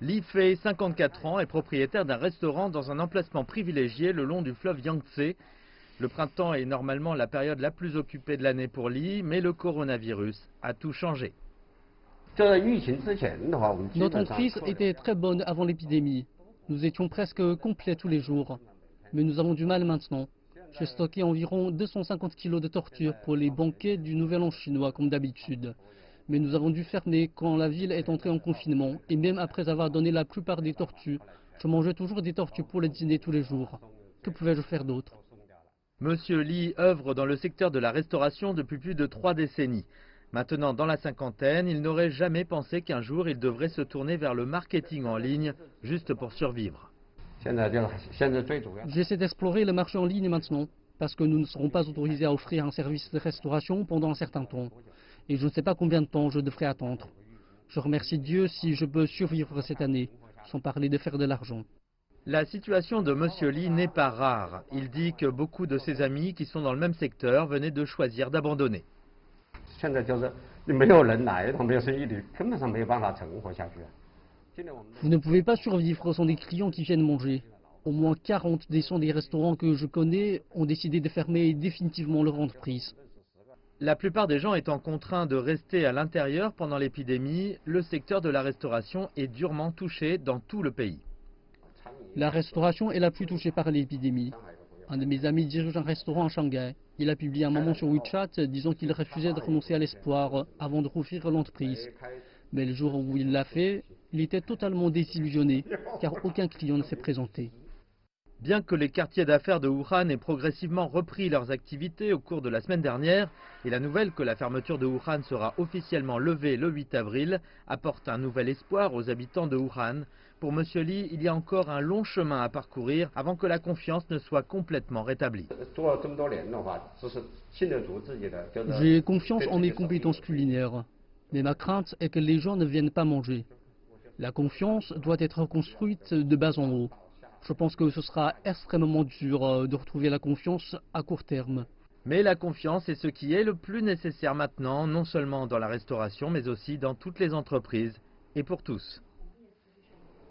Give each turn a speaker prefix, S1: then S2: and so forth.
S1: Li Fei, 54 ans, est propriétaire d'un restaurant dans un emplacement privilégié le long du fleuve Yangtze. Le printemps est normalement la période la plus occupée de l'année pour Li, mais le coronavirus a tout changé.
S2: Notre entreprise était très bonne avant l'épidémie. Nous étions presque complets tous les jours. Mais nous avons du mal maintenant. J'ai stocké environ 250 kilos de tortue pour les banquets du Nouvel An chinois comme d'habitude. Mais nous avons dû fermer quand la ville est entrée en confinement et même après avoir donné la plupart des tortues, je mangeais toujours des tortues pour le dîner tous les jours. Que pouvais-je faire d'autre?
S1: Monsieur Li œuvre dans le secteur de la restauration depuis plus de 3 décennies. Maintenant dans la cinquantaine, il n'aurait jamais pensé qu'un jour il devrait se tourner vers le marketing en ligne juste pour survivre.
S2: J'essaie d'explorer le marché en ligne maintenant, parce que nous ne serons pas autorisés à offrir un service de restauration pendant un certain temps. Et je ne sais pas combien de temps je devrais attendre. Je remercie Dieu si je peux survivre cette année, sans parler de faire de l'argent.
S1: La situation de Monsieur Li n'est pas rare. Il dit que beaucoup de ses amis qui sont dans le même secteur venaient de choisir d'abandonner.
S2: Vous ne pouvez pas survivre sans des clients qui viennent manger. Au moins 40 des 100 des restaurants que je connais ont décidé de fermer définitivement leur entreprise.
S1: La plupart des gens étant contraints de rester à l'intérieur pendant l'épidémie, le secteur de la restauration est durement touché dans tout le pays.
S2: La restauration est la plus touchée par l'épidémie. Un de mes amis dirige un restaurant à Shanghai. Il a publié un moment sur WeChat disant qu'il refusait de renoncer à l'espoir avant de rouvrir l'entreprise. Mais le jour où il l'a fait, il était totalement désillusionné, car aucun client ne s'est présenté.
S1: Bien que les quartiers d'affaires de Wuhan aient progressivement repris leurs activités au cours de la semaine dernière, et la nouvelle que la fermeture de Wuhan sera officiellement levée le 8 avril apporte un nouvel espoir aux habitants de Wuhan. Pour M. Li, il y a encore un long chemin à parcourir avant que la confiance ne soit complètement rétablie.
S2: J'ai confiance en mes compétences culinaires, mais ma crainte est que les gens ne viennent pas manger. La confiance doit être construite de bas en haut. Je pense que ce sera extrêmement dur de retrouver la confiance à court terme.
S1: Mais la confiance est ce qui est le plus nécessaire maintenant, non seulement dans la restauration, mais aussi dans toutes les entreprises et pour tous.